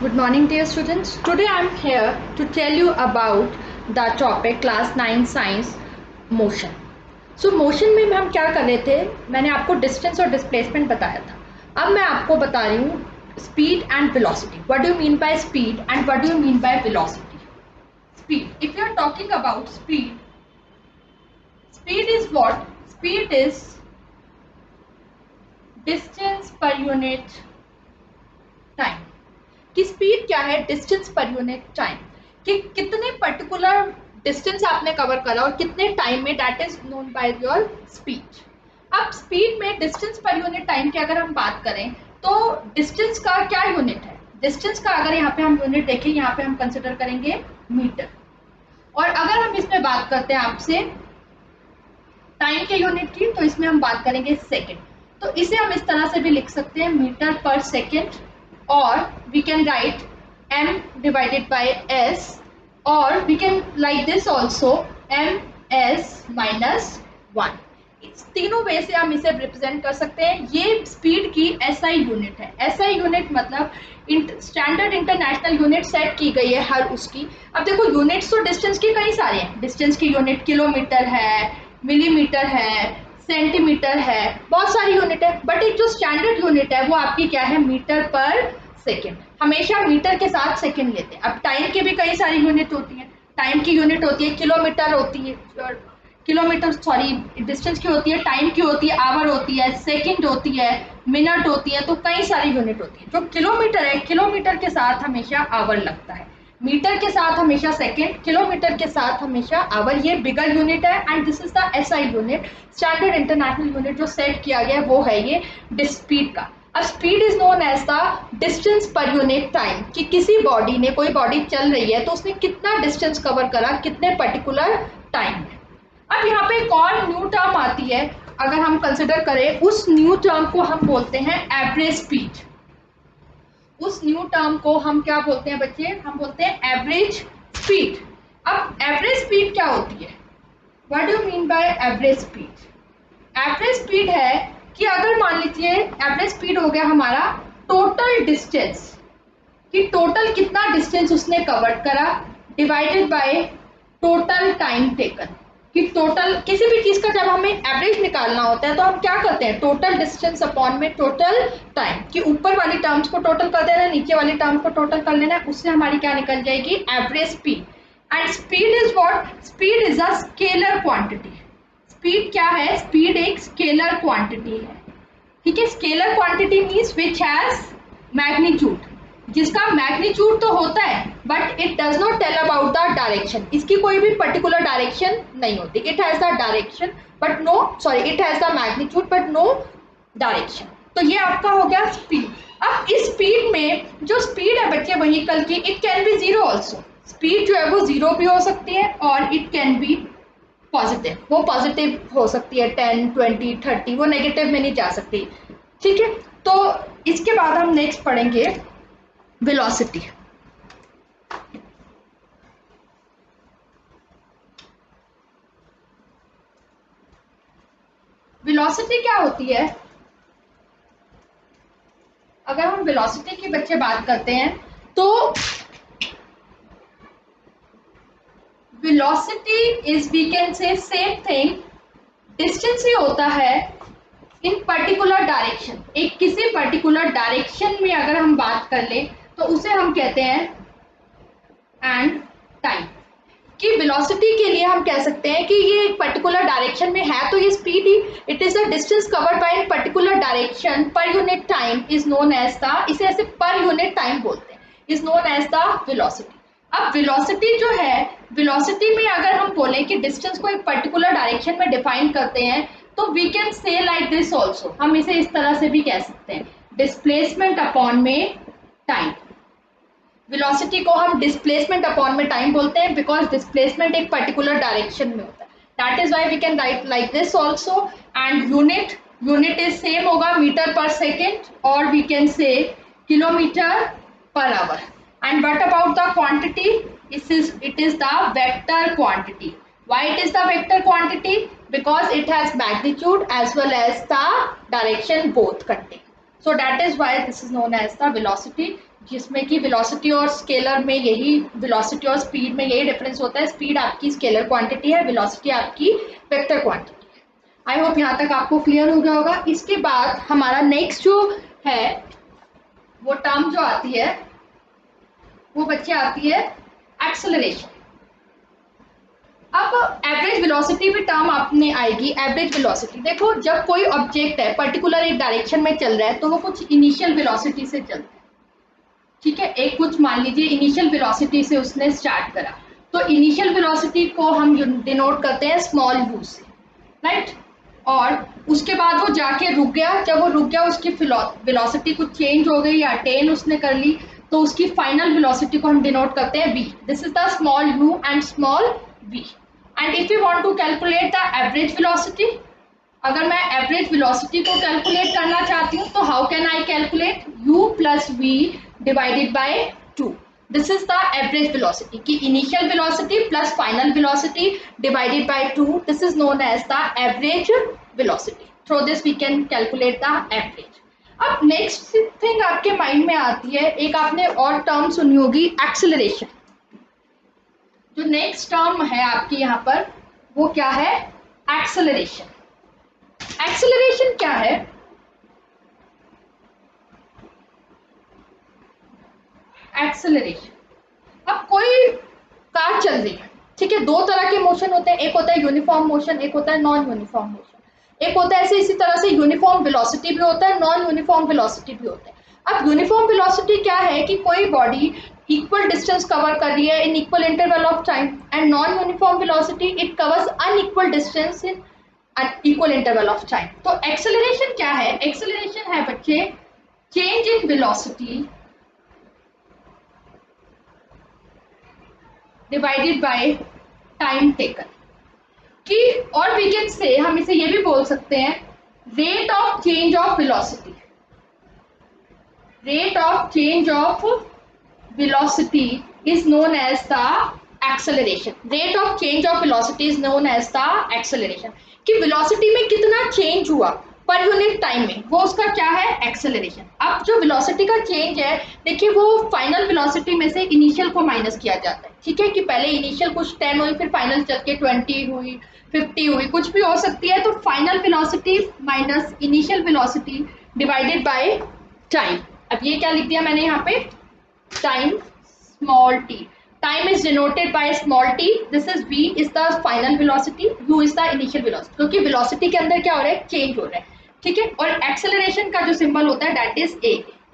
Good morning, dear students. Today I am here to tell you about the topic class 9 science motion. So motion में हम क्या कर रहे थे, मैंने आपको डिस्टेंस और डिस्प्लेसमेंट बताया था. अब मैं आपको बता रही हूँ speed and velocity. What do you mean by speed and what do you mean by velocity? Speed. If you are talking about speed, speed is what? Speed is distance per unit time. कि speed क्या है? Distance per unit time, कि कितने particular distance आपने cover करा और कितने time में, that is known by your speed. अब स्पीड में डिस्टेंस पर यूनिट टाइम की अगर हम बात करें तो डिस्टेंस का क्या यूनिट है? डिस्टेंस का अगर यहाँ पे हम यूनिट देखें, यहाँ पे हम कंसिडर करेंगे मीटर. और अगर हम इसमें बात करते हैं आपसे टाइम के यूनिट की, तो इसमें हम बात करेंगे सेकेंड. तो इसे हम इस तरह से भी लिख सकते हैं, metre per second, or we can write m divided by s, or we can like this also ms minus 1. इस तीनों वे से हम इसे रिप्रेजेंट कर सकते हैं. ये स्पीड की SI यूनिट है. SI यूनिट मतलब स्टैंडर्ड इंटरनेशनल यूनिट सेट की गई है हर उसकी. अब देखो यूनिट्स तो डिस्टेंस की कई सारे हैं. डिस्टेंस की यूनिट किलोमीटर है, मिलीमीटर है, सेंटीमीटर है, बहुत सारी यूनिट है. बट एक जो स्टैंडर्ड यूनिट है वो आपकी क्या है? Metre per second. हमेशा मीटर के साथ सेकेंड लेते हैं. अब टाइम की भी कई सारी यूनिट होती है. टाइम की यूनिट होती है किलोमीटर, होती है किलोमीटर, सॉरी डिस्टेंस की होती है, टाइम की होती है आवर होती है, सेकेंड होती है, मिनट होती है. तो कई सारी यूनिट होती है. जो किलोमीटर है, किलोमीटर के साथ हमेशा आवर लगता है, मीटर के साथ हमेशा सेकेंड, किलोमीटर के साथ हमेशा आवर. ये बिगर यूनिट है and this is the SI unit, standard international unit जो सेट किया गया वो है ये स्पीड का. अब speed is known as the distance per unit time, कि किसी बॉडी ने, कोई बॉडी चल रही है तो उसने कितना डिस्टेंस कवर करा कितने पर्टिकुलर टाइम में. अब यहाँ पे एक और न्यू टर्म आती है, अगर हम कंसिडर करें उस न्यू टर्म को हम बोलते हैं एवरेज स्पीड. उस न्यू टर्म को हम क्या बोलते हैं बच्चे? हम बोलते हैं एवरेज स्पीड. अब एवरेज स्पीड क्या होती है? What do you mean by average speed? Average speed है कि अगर मान लीजिए एवरेज स्पीड हो गया हमारा टोटल डिस्टेंस, कि टोटल कितना डिस्टेंस उसने कवर करा divided by total time taken. कि टोटल किसी भी चीज का जब हमें एवरेज निकालना होता है तो हम क्या करते हैं? टोटल डिस्टेंस अपॉन में टोटल टाइम, कि ऊपर वाली टर्म्स को टोटल कर देना है, नीचे वाली टर्म्स को टोटल कर लेना है, उससे हमारी क्या निकल जाएगी? Average speed. And speed is what? Speed is a scalar quantity. Speed क्या है? स्पीड एक स्केलर क्वांटिटी है. ठीक है, scalar quantity means which has magnitude, जिसका मैग्नीट्यूड तो होता है but it does not tell about the direction. इसकी कोई भी पर्टिकुलर डायरेक्शन नहीं होती. It has the direction but no, sorry it has the magnitude but no direction. तो ये आपका हो गया स्पीड. अब इस स्पीड में जो स्पीड है बच्चे व्हीकल की, it can B zero also. Speed जो है वो जीरो भी हो सकती है और इट कैन बी पॉजिटिव. वो पॉजिटिव हो सकती है 10, 20, 30, वो नेगेटिव में नहीं जा सकती. ठीक है, तो इसके बाद हम नेक्स्ट पढ़ेंगे वेलोसिटी. वेलोसिटी क्या होती है? अगर हम वेलोसिटी की बच्चे बात करते हैं तो velocity is, we can say same thing, distance ही होता है इन पर्टिकुलर डायरेक्शन. एक किसी पर्टिकुलर डायरेक्शन में अगर हम बात कर ले तो उसे हम कहते हैं एंड टाइम. कि वेलोसिटी के लिए हम कह सकते हैं कि ये एक पर्टिकुलर डायरेक्शन में है तो ये स्पीड ही, it is the distance covered by in particular direction per unit time is known as the, इसे ऐसे पर यूनिट टाइम बोलते हैं, is known as the velocity. अब वेलोसिटी जो है, वेलोसिटी में अगर हम बोलें कि डिस्टेंस को एक पर्टिकुलर डायरेक्शन में डिफाइन करते हैं तो we can say like this also. हम इसे इस तरह से भी कह सकते हैं, डिस्प्लेसमेंट अपॉन में टाइम. वेलोसिटी को हम डिस्प्लेसमेंट अपॉन में टाइम बोलते हैं बिकॉज डिस्प्लेसमेंट एक पर्टिकुलर डायरेक्शन में होता है. That is why we can write like this also. And unit is same होगा मीटर पर सेकेंड और we can say kilometre per hour. And what about the quantity? It is the vector quantity. Why it is the vector quantity? Because it has magnitude as well as the direction both contain. So that is why this is known as the velocity, जिसमें कि velocity और scalar में यही, velocity और speed में यही difference होता है। स्पीड आपकी स्केलर क्वांटिटी है, वेलोसिटी आपकी वेक्टर क्वांटिटी है। आई होप यहाँ तक आपको क्लियर हो गया होगा। इसके बाद हमारा नेक्स्ट जो है वो टर्म जो आती है वो बच्चे आती है एक्सेलरेशन। अब एवरेज वेलोसिटी भी टर्म आपने आएगी। एवरेज वेलोसिटी देखो, जब कोई ऑब्जेक्ट है पर्टिकुलर एक डायरेक्शन में चल रहा है तो वो कुछ इनिशियल वेलोसिटी से चलता है, ठीक है। एक कुछ मान लीजिए इनिशियल वेलोसिटी से उसने स्टार्ट करा, तो इनिशियल वेलोसिटी को हम डिनोट करते हैं स्मॉल यू से, राइट। और उसके बाद वो जाके रुक गया, जब वो रुक गया उसकी वेलोसिटी कुछ चेंज हो गई या अटेन उसने कर ली, तो उसकी फाइनल वेलोसिटी को हम डिनोट करते हैं v। This is the small u and small v। And if you want to calculate the average velocity, अगर मैं एवरेज वेलोसिटी को कैलकुलेट करना चाहती हूँ तो how can I calculate u plus v divided by 2। This is the average velocity की initial velocity plus final velocity divided by 2। This is known as the average velocity. Through this we can calculate the average. अब next thing आपके mind में आती है, एक आपने और term सुनी होगी एक्सेलरेशन। जो नेक्स्ट टर्म है आपकी यहाँ पर वो क्या है, एक्सेलरेशन। एक्सेलरेशन क्या है, एक्सेलरेशन, अब कोई कार चल रही है, ठीक है। दो तरह के मोशन होते हैं, एक होता है यूनिफॉर्म मोशन, एक होता है नॉन यूनिफॉर्म मोशन। एक होता है ऐसे इसी तरह से यूनिफॉर्म वेलोसिटी भी होता है, नॉन यूनिफॉर्म वेलोसिटी भी होता है। अब यूनिफॉर्म वेलोसिटी क्या है कि कोई बॉडी इक्वल डिस्टेंस कवर कर रही है in equal interval of time, and non uniform velocity it covers unequal distance in equal interval of time. तो एक्सेलरेशन क्या है, एक्सेलरेशन है बच्चे change in velocity divided by time taken, कि और वी कैन से हम इसे ये भी बोल सकते हैं rate of change of velocity. Rate of change of velocity is known as the acceleration. Rate of change of velocity is known as the acceleration, कि वेलोसिटी में कितना चेंज हुआ पर यूनिट टाइम में, वो उसका क्या है, एक्सेलरेशन। अब जो वेलोसिटी का चेंज है देखिए, वो फाइनल वेलोसिटी में से इनिशियल को माइनस किया जाता है, ठीक है। कि पहले इनिशियल कुछ 10 हुई, फिर फाइनल चल के 20 हुई, 50 हुई, कुछ भी हो सकती है। तो final velocity minus initial velocity divided by time. अब ये क्या लिख दिया मैंने यहाँ पे, time small t। Time is denoted by small t। This is v is the final velocity, u is the initial velocity, क्योंकि वेलोसिटी के अंदर क्या हो रहा है, चेंज हो रहा है, ठीक है। और एक्सेलरेशन का जो सिंबल होता है that is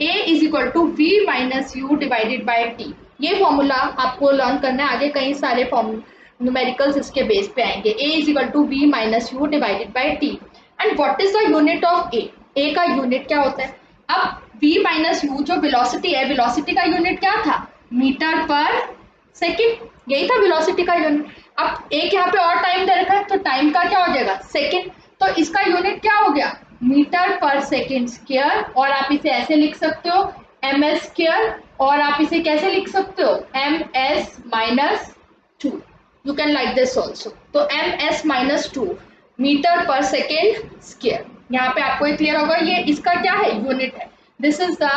a is equal to v minus u divided by t। ये फॉर्मूला आपको लर्न करना है, आगे कई सारे न्यूमेरिकल्स इसके बेस पे आएंगे। a is equal to v minus u divided by t। And what is the unit of a का यूनिट क्या होता है। अब v माइनस यू जो वेलोसिटी है, वेलोसिटी का यूनिट क्या था, मीटर पर सेकेंड, यही था वेलोसिटी का यूनिट। अब एक यहाँ पे और टाइम दे रखा है, तो टाइम का क्या हो जाएगा, सेकेंड, तो इसका यूनिट क्या हो गया, मीटर पर सेकेंड स्क्वायर। और आप इसे ऐसे लिख सकते हो ms स्क्वायर, और आप इसे कैसे लिख सकते हो, ms minus 2। You can like this also. तो ms minus 2 metre per second square. यहाँ पे आपको ये क्लियर होगा, ये इसका क्या है, यूनिट है। This is the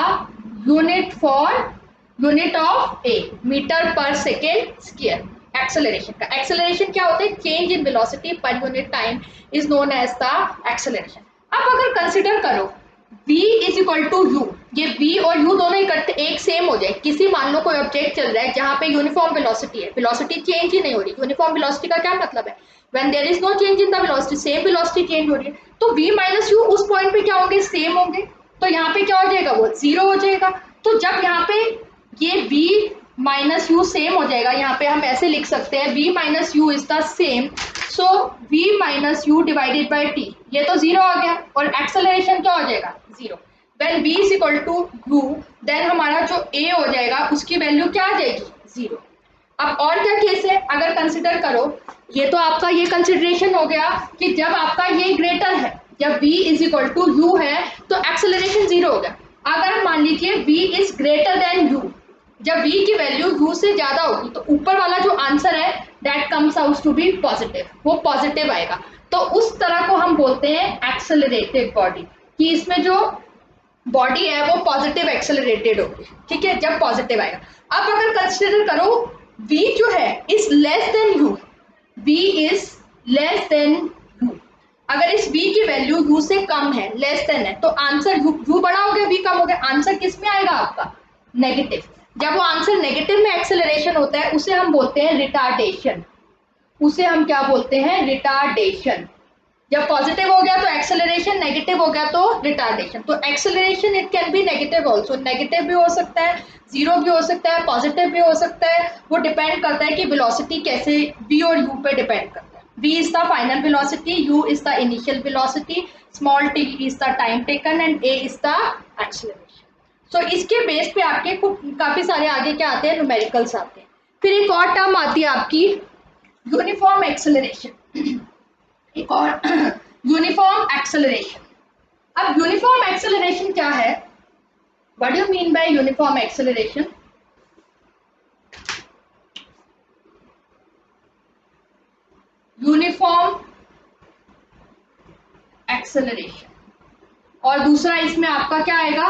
unit for unit of a, metre per second square. Acceleration का, एक्सेलरेशन क्या होता है, change in velocity per unit time is known as the acceleration. अब अगर कंसिडर करो v is equal to u, ये v और u दोनों इकट्ठे एक सेम हो जाए। किसी मान लो कोई ऑब्जेक्ट चल रहा है जहां पे यूनिफॉर्म वेलोसिटी है, वेलोसिटी चेंज ही नहीं हो रही। यूनिफॉर्म वेलोसिटी का क्या मतलब है, when there is no change in the velocity, same velocity change हो रही है, तो v माइनस यू उस पॉइंट पे क्या होंगे, सेम होंगे। तो यहाँ पे क्या हो जाएगा, वो जीरो हो जाएगा। तो जब यहाँ पे ये v माइनस यू सेम हो जाएगा, यहाँ पे हम ऐसे लिख सकते हैं v minus you is the same, so v minus u divided by t, ये तो जीरो आ गया। और एक्सेलरेशन क्या हो जाएगा, zero. When v is equal to u, then हमारा जो a हो जाएगा उसकी वैल्यू क्या आ जाएगी, जीरो। अब और क्या केस है, अगर कंसिडर करो, ये तो आपका ये कंसिडरेशन हो गया कि जब आपका ये ग्रेटर है, जब v is equal to u है तो एक्सेलरेशन जीरो हो गया। अगर मान लीजिए v is greater than u, जब v की वैल्यू u से ज्यादा होगी तो ऊपर वाला जो आंसर है that comes out to be positive, वो पॉजिटिव आएगा। तो उस तरह को हम बोलते हैं एक्सेलरेटेड बॉडी, कि इसमें जो बॉडी है वो पॉजिटिव एक्सेलरेटेड होगी, ठीक है, जब पॉजिटिव आएगा। अब अगर कंसिडर करो v जो है is less than u, v is less than u, अगर इस v की वैल्यू u से कम है, लेस देन है, तो आंसर u बड़ा हो गया v कम हो गया, आंसर किस में आएगा आपका नेगेटिव। जब वो आंसर नेगेटिव में एक्सेलरेशन होता है उसे हम बोलते हैं रिटार्डेशन, उसे हम क्या बोलते हैं रिटार्डेशन। जब पॉजिटिव हो गया तो एक्सेलरेशन, नेगेटिव हो गया तो रिटार्डेशन। तो acceleration it can B negative also, negative भी हो सकता है, जीरो भी हो सकता है, पॉजिटिव भी हो सकता है, वो डिपेंड करता है कि वेलोसिटी कैसे v और u पे डिपेंड करता है। v is the final velocity, u is the initial velocity, small t is the time taken and a is the acceleration. तो इसके बेस पे आपके काफी सारे आगे क्या आते हैं, न्यूमेरिकल्स आते हैं। फिर एक और टर्म आती है आपकी यूनिफॉर्म एक्सेलरेशन, एक और यूनिफॉर्म एक्सेलरेशन। अब यूनिफॉर्म एक्सेलरेशन क्या है, what do you mean by uniform acceleration? Uniform acceleration, और दूसरा इसमें आपका क्या आएगा,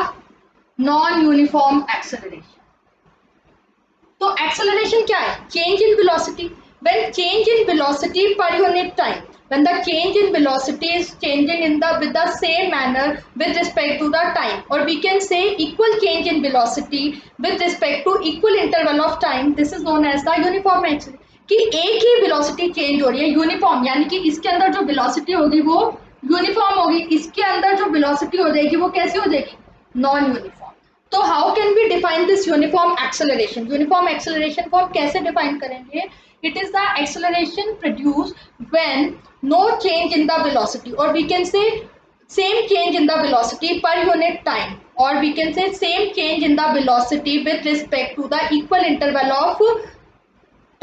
नॉन यूनिफॉर्म एक्सेलरेशन। तो एक्सेलरेशन क्या है, change in velocity, when change in velocity per unit time, when the change in velocity is changing in the with the same manner with respect to the time, or we can say equal change in velocity with respect to equal interval of time, this is known as the uniform acceleration। कि एक ही velocity change हो रही है uniform, यानी कि इसके अंदर जो velocity होगी वो यूनिफॉर्म होगी, इसके अंदर जो velocity हो जाएगी वो कैसी हो जाएगी, नॉन यूनिफॉर्म। तो how can we define this uniform acceleration, uniform acceleration को हम कैसे डिफाइन करेंगे? It is the acceleration produced when no change in the velocity, or we can say same change in the velocity per unit time, or we can say same change in the velocity with respect to the equal interval of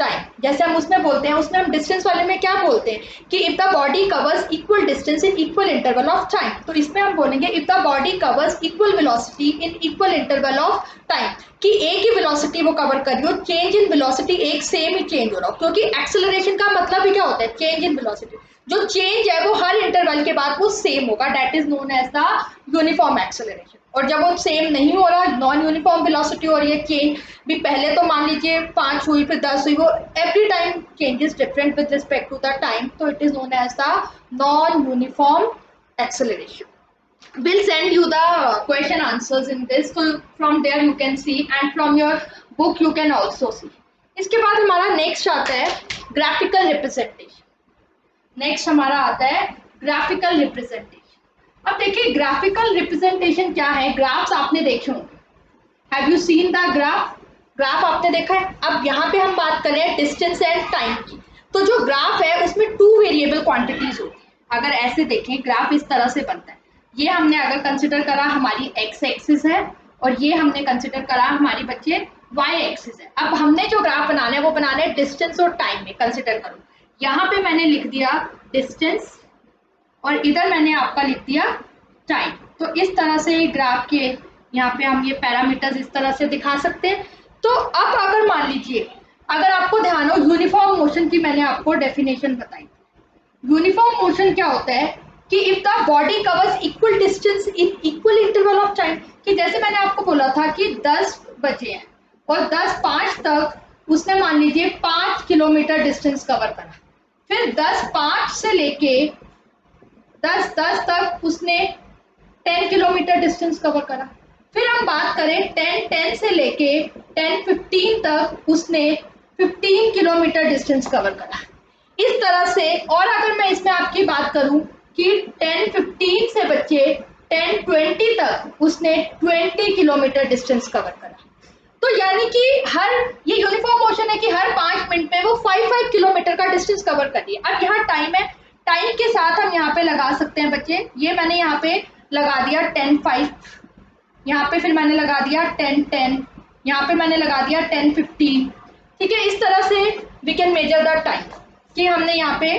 time. जैसे हम उसमें बोलते हैं, उसमें हम distance वाले में क्या बोलते हैं कि if the body covers equal distance in equal interval of time, तो इसमें हम बोलेंगे if the body covers equal velocity in equal interval of time, कि एक ही वेलोसिटी वो कवर कर रही हो, चेंज इन वेलोसिटी एक सेम ही चेंज हो रहा हो, क्योंकि एक्सेलरेशन का मतलब ही क्या होता है, चेंज इन वेलोसिटी, जो चेंज है वो हर इंटरवल के बाद वो सेम होगा, that is known as the uniform acceleration. और जब वो सेम नहीं हो रहा, नॉन यूनिफॉर्म वेलोसिटी हो रही है, चेंज भी पहले तो मान लीजिए 5 हुई फिर 10 हुई, वो every time changes different with respect to the time, तो it is known as the non uniform acceleration. We'll send you the question answers in this, so from there you can see and from your book you can also see। इसके बाद हमारा next आता है graphical representation, next हमारा आता है graphical representation. अब देखिए ग्राफिकल रिप्रेजेंटेशन क्या है, ग्राफ्स आपने देखे होंगे, have you seen the graph, graph आपने देखा है। अब यहाँ पे हम बात करें डिस्टेंस एंड टाइम की, तो जो ग्राफ है उसमें 2 वेरिएबल क्वांटिटीज होती है। अगर ऐसे देखें ग्राफ इस तरह से बनता है, ये हमने अगर कंसिडर करा हमारी एक्स एक्सिस है, और ये हमने कंसिडर करा हमारी बच्चे वाई एक्सिस है। अब हमने जो ग्राफ बनाना है वो बनाना है डिस्टेंस और टाइम में, कंसिडर करो यहाँ पे मैंने लिख दिया डिस्टेंस और इधर मैंने आपका लिख दिया टाइम। तो इस तरह से ग्राफ के यहाँ पे हम ये पैरामीटर्स इस तरह से दिखा सकते हैं। तो अब अगर मान लीजिए, अगर आपको ध्यान हो यूनिफॉर्म मोशन की मैंने आपको डेफिनेशन बताई, यूनिफॉर्म मोशन क्या होता है कि if the body covers equal distance in equal interval of time, कि जैसे मैंने आपको बोला था कि 10 बजे हैं और 10:05 तक उसने मान लीजिए 5 किलोमीटर डिस्टेंस कवर करा, फिर 10:05 से लेके 10:10 तक उसने 10 किलोमीटर डिस्टेंस कवर करा, फिर हम बात करें 10:10 से लेके 10:15 तक उसने 15 किलोमीटर डिस्टेंस कवर करा, इस तरह से। और अगर मैं इसमें आपकी बात करूं कि 10:15 से बच्चे 10:20 तक उसने 20 किलोमीटर डिस्टेंस कवर करा, तो यानी कि हर ये यूनिफॉर्म मोशन है कि हर 5 मिनट में वो 5 किलोमीटर का डिस्टेंस कवर कर दिया। अब यहाँ टाइम है, टाइम के साथ हम यहाँ पे लगा सकते हैं बच्चे, ये मैंने यहाँ पे लगा दिया 10:05, यहाँ पे फिर मैंने लगा दिया 10:10, यहाँ पे मैंने लगा दिया 10:15, ठीक है। इस तरह से we can measure the time कि हमने यहाँ पे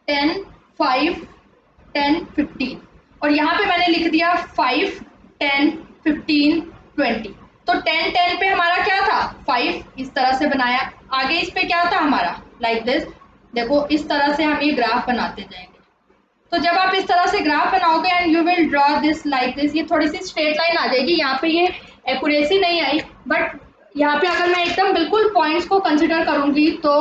10:05 10:15 और यहाँ पे मैंने लिख दिया 5 10 15 20। तो 10:10 पे हमारा क्या था 5, इस तरह से बनाया, आगे इस पे क्या था हमारा लाइक दिस। देखो इस तरह से हम ये ग्राफ बनाते जाएंगे, तो जब आप इस तरह से ग्राफ बनाओगे and you will draw this like this, ये थोड़ी सी स्ट्रेट लाइन आ जाएगी, यहाँ पे ये एक्यूरेसी नहीं आई, बट यहाँ पे अगर मैं एकदम बिल्कुल पॉइंट्स को कंसिडर करूंगी तो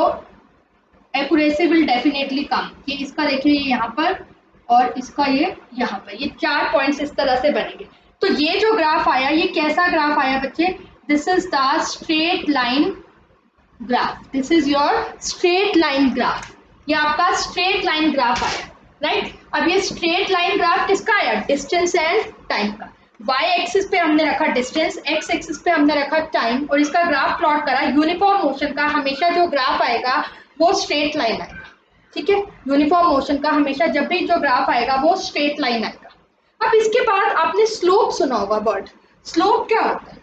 एक्यूरेसी विल डेफिनेटली कम। ये इसका देखिए ये यहाँ पर और इसका ये यहाँ पर, ये 4 पॉइंट्स इस तरह से बनेंगे। तो ये जो ग्राफ आया ये कैसा ग्राफ आया बच्चे, this is the straight line graph, this is your straight line graph, ये आपका स्ट्रेट लाइन ग्राफ आया, राइट। अब ये स्ट्रेट लाइन ग्राफ किसका आया, डिस्टेंस एंड टाइम का। y एक्सिस पे हमने रखा डिस्टेंस, x एक्सिस पे हमने रखा टाइम और इसका ग्राफ प्लॉट करा। यूनिफॉर्म मोशन का हमेशा जो ग्राफ आएगा वो स्ट्रेट लाइन आएगा, ठीक है। यूनिफॉर्म मोशन का हमेशा जब भी जो ग्राफ आएगा वो स्ट्रेट लाइन आएगा। अब इसके बाद आपने स्लोप सुना होगा वर्ड, स्लोप क्या होता है,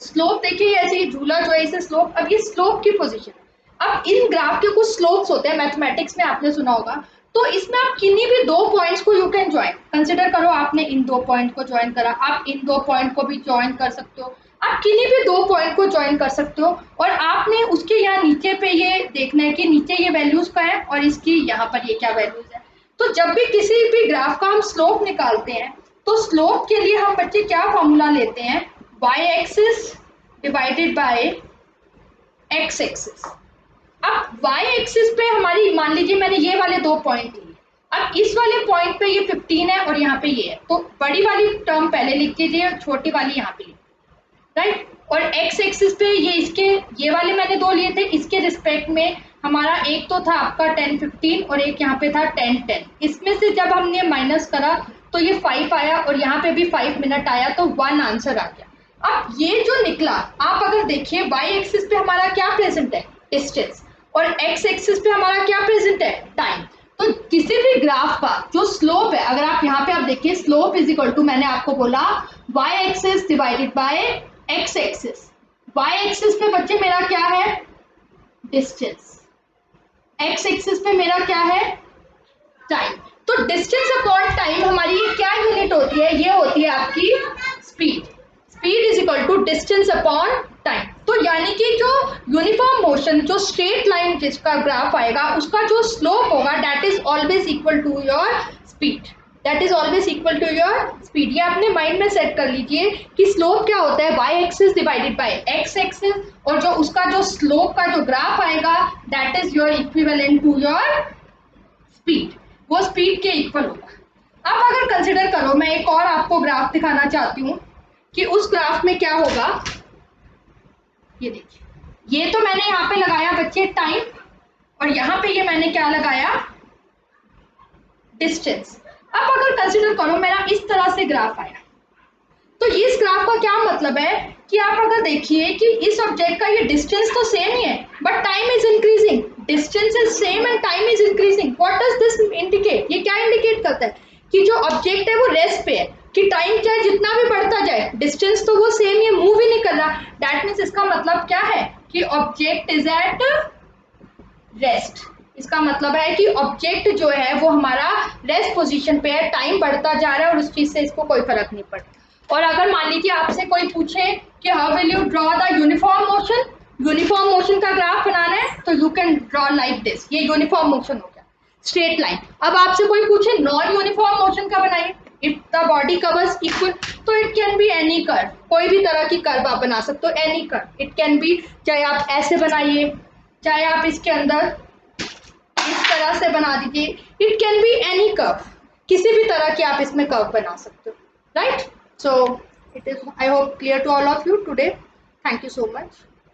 स्लोप देखिए ऐसे ही झूला जो है इसे स्लोप, अब ये स्लोप की पोजीशन है। अब इन ग्राफ के कुछ स्लोप्स होते हैं, मैथमेटिक्स में आपने सुना होगा, तो इसमें आप किन्हीं भी 2 पॉइंट्स को यू कैन ज्वाइन, कंसिडर करो आपने इन 2 पॉइंट को ज्वाइन करा, आप इन 2 पॉइंट को भी ज्वाइन कर सकते हो, आप किन्हीं भी 2 पॉइंट को ज्वाइन कर सकते हो और आपने उसके यहाँ नीचे पे ये देखना है कि नीचे ये वैल्यूज का है और इसकी यहाँ पर ये क्या वैल्यूज है। तो जब भी किसी भी ग्राफ का हम स्लोप निकालते हैं तो स्लोप के लिए हम बच्चे क्या फॉर्मूला लेते हैं, y axis divided by x axis. अब y एक्सिस पे हमारी, मान लीजिए मैंने ये वाले 2 पॉइंट लिए, अब इस वाले पॉइंट पे ये 15 है और यहाँ पे ये है, तो बड़ी वाली टर्म पहले लिख दीजिए और छोटी वाली यहाँ पे, राइट। और x एक्सिस पे ये इसके, ये वाले मैंने 2 लिए थे, इसके रिस्पेक्ट में हमारा एक तो था आपका 10 15 और एक यहाँ पे था 10 10, इसमें से जब हमने माइनस करा तो ये 5 आया और यहाँ पे भी 5 मिनट आया, तो 1 आंसर आ गया। अब ये जो निकला, आप अगर देखिए y एक्सिस पे हमारा क्या प्रेजेंट है, डिस्टेंस, और x एक्सिस पे हमारा क्या प्रेजेंट है, टाइम। तो किसी भी ग्राफ का जो स्लोप है, अगर आप यहाँ पे आप देखिए स्लोप इज इक्वल टू, मैंने आपको बोला y axis divided by x axis. y axis पे बच्चे मेरा क्या है, डिस्टेंस, x एक्सिस पे मेरा क्या है, टाइम। तो डिस्टेंस अपॉन टाइम हमारी क्या यूनिट होती है, ये होती है आपकी speed. Speed is equal to distance upon time. तो यानी कि जो यूनिफॉर्म मोशन, जो स्ट्रेट लाइन जिसका ग्राफ आएगा उसका जो स्लोप होगा that is always equal to your speed, that is always equal to your speed. ये अपने माइंड में सेट कर लीजिए कि स्लोप क्या होता है, y axis divided by x axis, और जो उसका जो स्लोप का जो ग्राफ आएगा that is your equivalent to your speed, वो स्पीड के इक्वल होगा। अब अगर कंसिडर करो, मैं एक और आपको ग्राफ दिखाना चाहती हूँ कि उस ग्राफ में क्या होगा। ये देखिए, ये तो मैंने यहाँ पे लगाया बच्चे टाइम और यहाँ पे ये मैंने क्या लगाया, डिस्टेंस। अब अगर कंसिडर करो मेरा इस तरह से ग्राफ आया, तो इस ग्राफ का क्या मतलब है कि आप अगर देखिए कि इस ऑब्जेक्ट का ये डिस्टेंस तो सेम ही है but time is increasing, distance is same and time is increasing. What does this indicate, ये क्या इंडिकेट करता है कि जो ऑब्जेक्ट है वो रेस्ट पे है, कि टाइम चाहे जितना भी बढ़ता जाए डिस्टेंस तो वो सेम, ये मूव ही नहीं कर रहा। दैट मीन्स इसका मतलब क्या है कि ऑब्जेक्ट इज एट रेस्ट। इसका मतलब है कि ऑब्जेक्ट जो है वो हमारा रेस्ट पोजीशन पे है, टाइम बढ़ता जा रहा है और उस चीज से इसको कोई फर्क नहीं पड़ता। और अगर मान लीजिए आपसे कोई पूछे कि how will you draw the uniform motion, uniform motion का ग्राफ बनाना है तो you can draw like this, ये यूनिफॉर्म मोशन हो गया, स्ट्रेट लाइन। अब आपसे कोई पूछे नॉन यूनिफॉर्म मोशन का बनाइए, if the body covers equal, तो it can be any curve, कोई भी तरह की कर्व आप बना सकते हो, any curve it can be, चाहे आप ऐसे बनाइए, चाहे आप इसके अंदर इस तरह से बना दीजिए, it can be any curve, किसी भी तरह की आप इसमें कर्व बना सकते हो, right. So it is, I hope clear to all of you today, thank you so much.